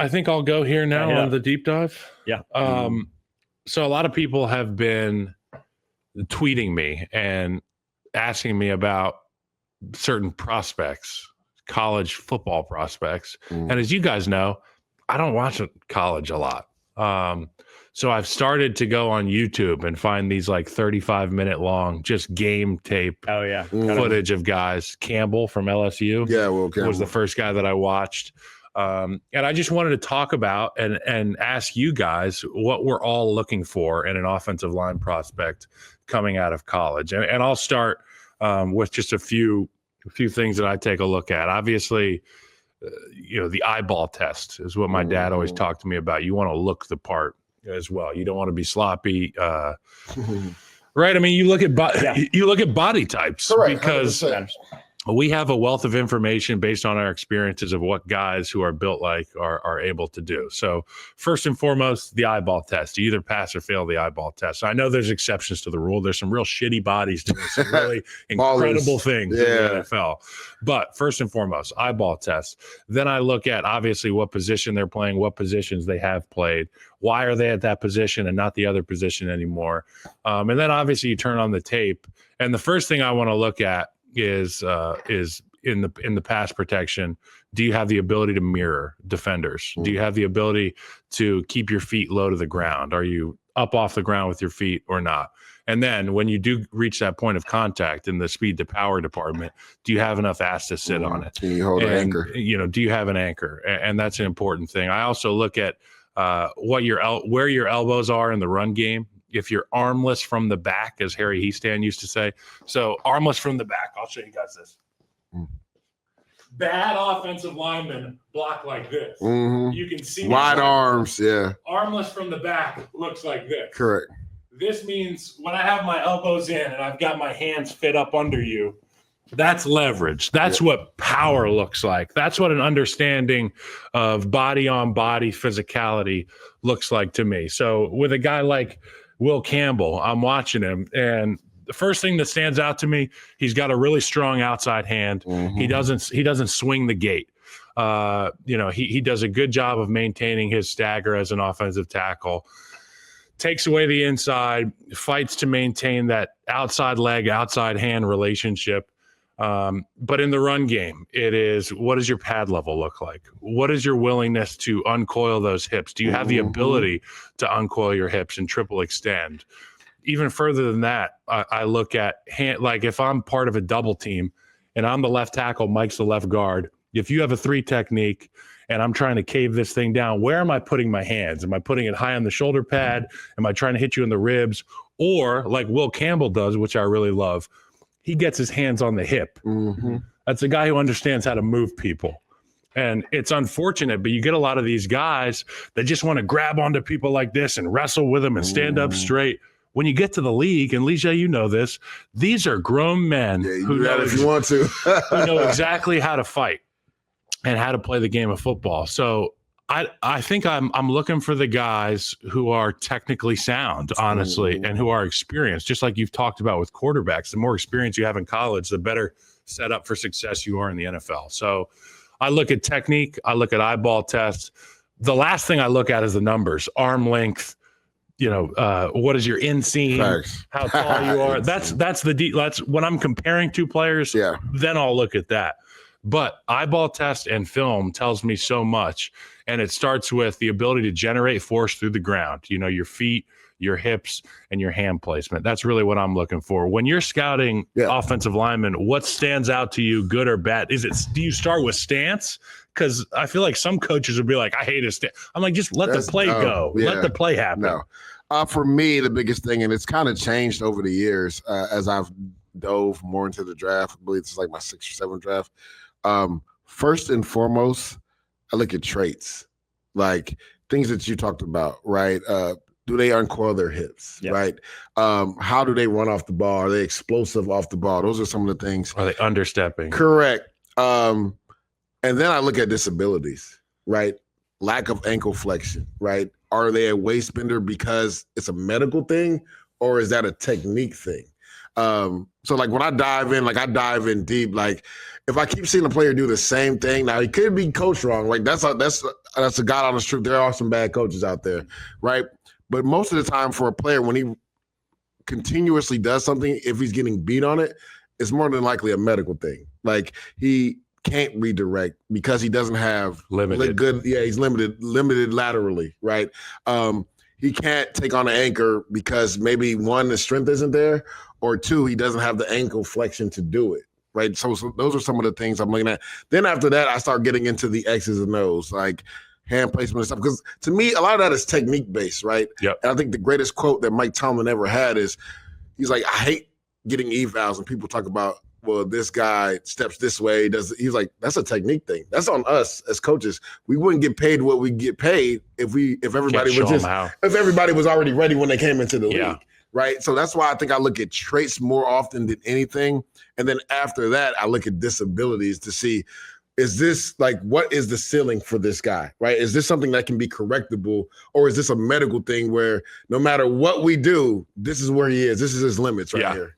I think I'll go here now on the deep dive. Yeah. So a lot of people have been tweeting me and asking me about certain prospects, college football prospects. And as you guys know, I don't watch college a lot. So I've started to go on YouTube and find these like 35-minute long just game tape footage of guys. Campbell from LSU was the first guy that I watched. And I just wanted to talk about and ask you guys what we're all looking for in an offensive line prospect coming out of college. And I'll start with just a few things that I take a look at. Obviously, the eyeball test is what my dad always talked to me about. You want to look the part as well. You don't want to be sloppy. Right? I mean, you look at body types. Correct, because 100%. We have a wealth of information based on our experiences of what guys who are built like are able to do. So first and foremost, the eyeball test. You either pass or fail the eyeball test. I know there's exceptions to the rule. There's some real shitty bodies doing some really incredible things in the NFL. But first and foremost, eyeball test. Then I look at obviously what position they're playing, what positions they have played. Why are they at that position and not the other position anymore? And then obviously you turn on the tape. And the first thing I want to look at is in the pass protection. Do you have the ability to mirror defenders? Do you have the ability to keep your feet low to the ground? Are you up off the ground with your feet or not? And then when you do reach that point of contact in the speed to power department, do you have enough ass to sit on it? Can you hold an anchor? Do you have an anchor? And that's an important thing. I also look at where your elbows are in the run game. If you're armless from the back, as Harry Heastan used to say. So armless from the back. I'll show you guys this. Bad offensive linemen block like this. You can see wide arms. Armless from the back looks like this. Correct. This means when I have my elbows in and I've got my hands fit up under you, that's leverage. That's what power looks like. That's what an understanding of body on body physicality looks like to me. So with a guy like Will Campbell, I'm watching him, and the first thing that stands out to me, he's got a really strong outside hand. He doesn't swing the gate. He does a good job of maintaining his stagger as an offensive tackle. Takes away the inside, fights to maintain that outside leg, outside hand relationship. But in the run game, it is, what does your pad level look like? What is your willingness to uncoil those hips? Do you have the ability to uncoil your hips and triple extend? Even further than that, I look at hand, like if I'm part of a double team and I'm the left tackle, Mike's the left guard. If you have a 3 technique and I'm trying to cave this thing down, where am I putting my hands? Am I putting it high on the shoulder pad? Am I trying to hit you in the ribs? Or like Will Campbell does, which I really love, he gets his hands on the hip. That's a guy who understands how to move people. And it's unfortunate, but you get a lot of these guys that just want to grab onto people like this and wrestle with them and stand up straight. When you get to the league, and Leisha, you know this, these are grown men who know if you want to. who know exactly how to fight and how to play the game of football. So I think I'm looking for the guys who are technically sound, honestly, and who are experienced, just like you've talked about with quarterbacks. The more experience you have in college, the better set up for success you are in the NFL. So I look at technique. I look at eyeball tests. The last thing I look at is the numbers, arm length. What is your inseam? How tall you are. That's when I'm comparing two players. Then I'll look at that. But eyeball test and film tells me so much. And it starts with the ability to generate force through the ground, your feet, your hips, and your hand placement. That's really what I'm looking for. When you're scouting offensive linemen, what stands out to you, good or bad? Do you start with stance? Because I feel like some coaches would be like, I hate a stance. I'm like, just let the play go. Let the play happen. No. For me, the biggest thing, and it's kind of changed over the years as I've dove more into the draft. I believe it's like my 6th or 7th draft. First and foremost, I look at traits, like things that you talked about, right? Do they uncoil their hips, right? How do they run off the ball? Are they explosive off the ball? Those are some of the things. Are they understepping? Correct. And then I look at disabilities, right? Lack of ankle flexion, right? Are they a waist bender because it's a medical thing, or is that a technique thing? So like when I dive in deep. Like if I keep seeing a player do the same thing, now he could be coached wrong. Like that's a God honest truth. There are some bad coaches out there, right? But most of the time for a player, when he continuously does something, if he's getting beat on it, it's more than likely a medical thing. Like he can't redirect because he doesn't have limited. He's limited laterally, right? He can't take on an anchor because maybe one, the strength isn't there, or two, he doesn't have the ankle flexion to do it, right? So those are some of the things I'm looking at. Then after that, I start getting into the X's and O's, like hand placement and stuff. Because to me, a lot of that is technique based, right? Yep. And I think the greatest quote that Mike Tomlin ever had is, he's like, I hate getting evals and people talk about, well, this guy steps this way. He's like, that's a technique thing. That's on us as coaches. We wouldn't get paid what we get paid if everybody was already ready when they came into the league, right? So that's why I think I look at traits more often than anything. And then after that, I look at disabilities to see, is this like, what is the ceiling for this guy, right? Is this something that can be correctable, or is this a medical thing where no matter what we do, this is where he is. This is his limits right here.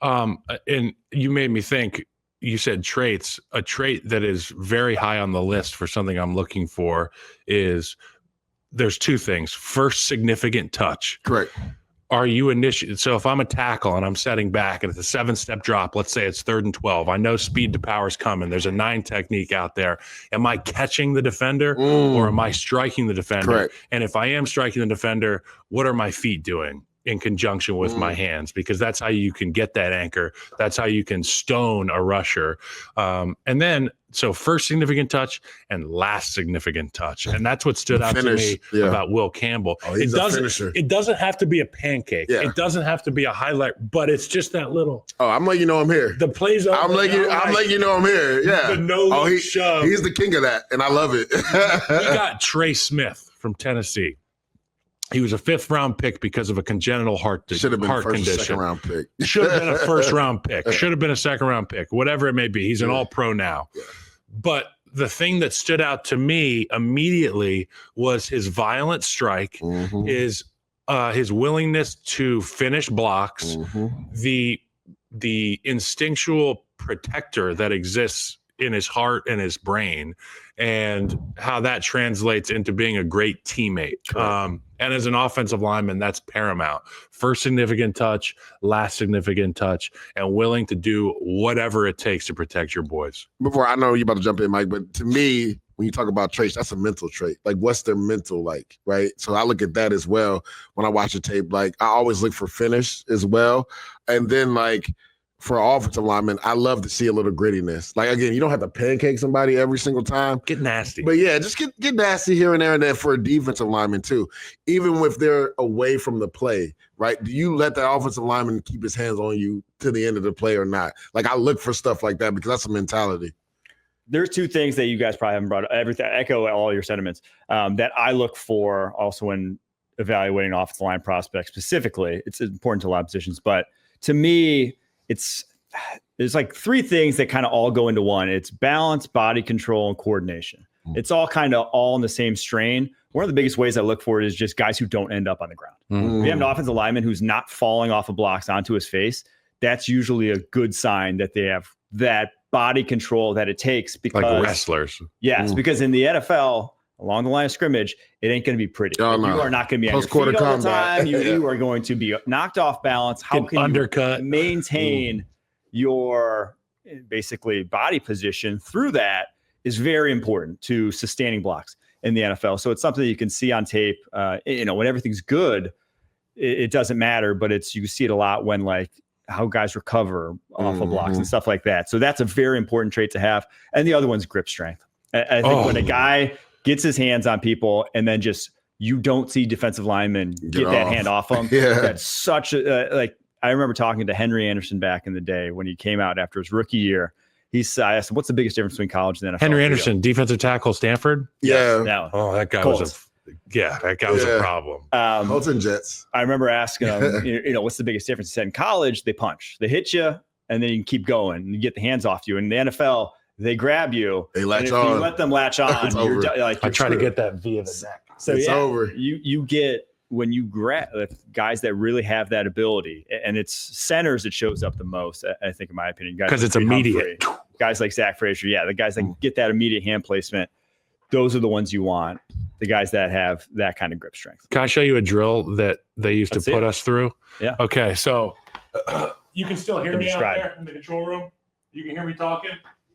And you made me think, you said traits. A trait that is very high on the list for something I'm looking for is, there's two things. First, significant touch. Correct. Are you so if I'm a tackle and I'm setting back and it's a 7-step drop, let's say it's 3rd and 12, I know speed to power is coming. There's a 9 technique out there. Am I catching the defender or am I striking the defender? Correct. And if I am striking the defender, what are my feet doing in conjunction with my hands? Because that's how you can get that anchor. That's how you can stone a rusher. And then, so first significant touch and last significant touch. And that's what stood out to me about Will Campbell. Oh, he's a finisher. It doesn't have to be a pancake. Yeah. It doesn't have to be a highlight, but it's just that little. Oh, I'm letting you know I'm here. The plays over. I'm letting you know I'm here. Yeah. The shove. He's the king of that, and I love it. We got Trey Smith from Tennessee. He was a 5th-round pick because of a congenital heart condition. Should have been first or second-round pick. Should have been a first-round pick. Should have been a second-round pick. Whatever it may be. He's an all-pro now. Yeah. But the thing that stood out to me immediately was his violent strike, his willingness to finish blocks, the instinctual protector that exists in his heart and his brain, and how that translates into being a great teammate. And as an offensive lineman, that's paramount. First significant touch, last significant touch, and willing to do whatever it takes to protect your boys. Before, I know you're about to jump in, Mike, but to me, when you talk about traits, that's a mental trait. Like, what's their mental like, right? So I look at that as well when I watch the tape. Like, I always look for finish as well. And then, like, for offensive linemen, I love to see a little grittiness. Like, again, you don't have to pancake somebody every single time. Get nasty. But yeah, just get nasty here and there, and then for a defensive lineman too. Even if they're away from the play, right? Do you let that offensive lineman keep his hands on you to the end of the play or not? Like, I look for stuff like that because that's a mentality. There's two things that you guys probably haven't brought up. Everything, echo all your sentiments, that I look for also when evaluating offensive line prospects specifically. It's important to a lot of positions, but to me, there's like 3 things that kind of all go into one. It's balance, body control, and coordination. It's all kind of all in the same strain. One of the biggest ways I look for it is just guys who don't end up on the ground. If you have an offensive lineman who's not falling off of blocks onto his face, that's usually a good sign that they have that body control that it takes. Because, like wrestlers. Yes, because in the NFL, along the line of scrimmage, it ain't going to be pretty. Oh, no. You are not going to be on your feet all the time. You are going to be knocked off balance. How can undercut. You maintain your basically body position through that is very important to sustaining blocks in the NFL. So it's something that you can see on tape. When everything's good, it doesn't matter, but you see it a lot when like how guys recover off of blocks and stuff like that. So that's a very important trait to have. And the other one's grip strength. I think when a guy gets his hands on people and then just you don't see defensive linemen get that hand off them. That's such a I remember talking to Henry Anderson back in the day when he came out after his rookie year. I asked him, what's the biggest difference between college and NFL? Henry Anderson, defensive tackle, Stanford. Yeah. That guy was a problem. Colts and Jets. I remember asking him, what's the biggest difference? He said, in college, they punch. They hit you, and then you can keep going and you get the hands off you. In the NFL, they grab you. They latch if on. you let them latch on, I try to get that via the neck. So it's over. You get when you grab guys that really have that ability, and it's centers that shows up the most, I think, in my opinion, because it's immediate. Guys like Zach Frazier, the guys that get that immediate hand placement, those are the ones you want. The guys that have that kind of grip strength. Can I show you a drill that they used to put us through? Yeah. Okay, so you can still hear me out Describe. there in the control room. You can hear me talking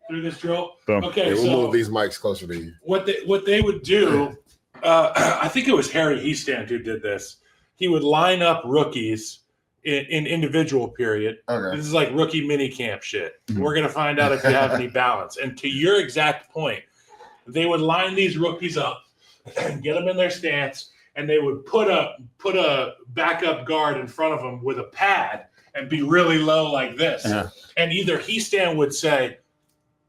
through this drill. Boom. Okay, We'll so move these mics closer to you. what they would do, I think it was Harry Heastand who did this. He would line up rookies in individual period. Okay. This is like rookie mini camp shit. Mhm. We're gonna find out if you have any balance. And to your exact point, they would line these rookies up and get them in their stance, and they would put a backup guard in front of them with a pad and be really low like this. Uh-huh. And either Heastand would say,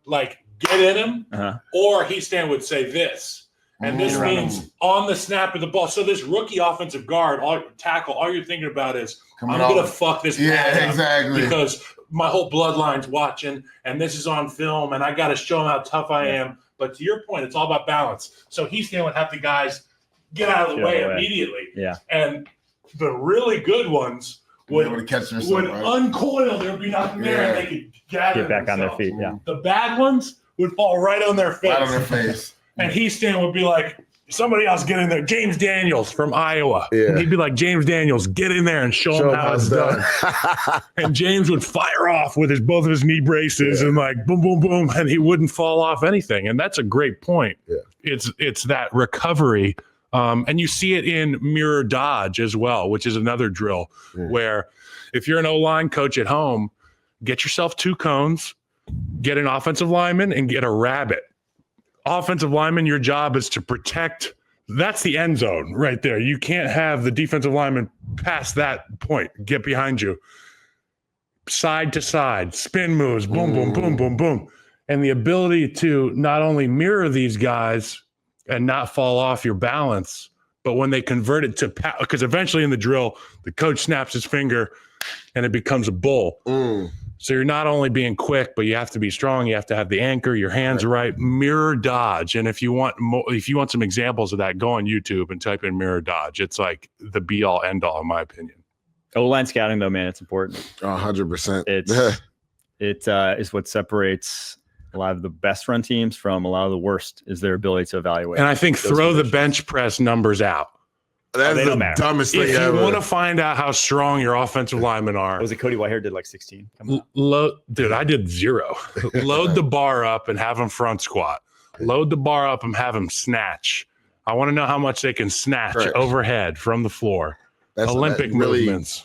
like, get in him, or Heastand would say this. And this means on the snap of the ball. So this rookie offensive guard, all you're thinking about is, I'm going to fuck this pad up exactly. because my whole bloodline's watching, and this is on film, and I got to show them how tough I am. But to your point, it's all about balance. So Heastand would have the guys get out of the way immediately. Yeah. And the really good ones would uncoil. There would be nothing there, and they could get back on their feet. Yeah. The bad ones would fall right on their face. Right on their face. And Heastand would be like, somebody else get in there. James Daniels from Iowa. Yeah. And he'd be like, James Daniels, get in there and show him how it's done. And James would fire off with both of his knee braces and like boom, boom, boom, and he wouldn't fall off anything. And that's a great point. Yeah. It's that recovery. And you see it in mirror dodge as well, which is another drill where if you're an O-line coach at home, get yourself 2 cones, get an offensive lineman, and get a rabbit. Offensive lineman, your job is to protect. That's the end zone right there. You can't have the defensive lineman past that point. Get behind you. Side to side, spin moves, boom, boom, boom, boom, boom. And the ability to not only mirror these guys and not fall off your balance, but when they convert it to because eventually in the drill, the coach snaps his finger and it becomes a bull. So you're not only being quick, but you have to be strong. You have to have the anchor, your hands right. Mirror dodge. And if you want some examples of that, go on YouTube and type in mirror dodge. It's like the be all end all, in my opinion. O-line scouting, though, man, it's important. 100%. It is what separates a lot of the best run teams from a lot of the worst is their ability to evaluate. And I think throw the bench press numbers out. That's the dumbest thing ever. If you want to find out how strong your offensive linemen are. Was it Cody Whitehair did like 16? Dude, I did 0. Load the bar up and have them front squat. Load the bar up and have them snatch. I want to know how much they can snatch overhead from the floor. That's Olympic movements.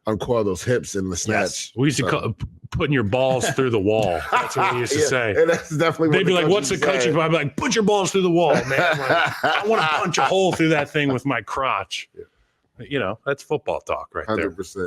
Uncoil those hips in the snatch. Yes. We used to call putting your balls through the wall. That's what we used to say. And that's definitely They'd be like, what's the coaching? I'd be like, put your balls through the wall, man. Like, I want to punch a hole through that thing with my crotch. You know, that's football talk right there. 100%.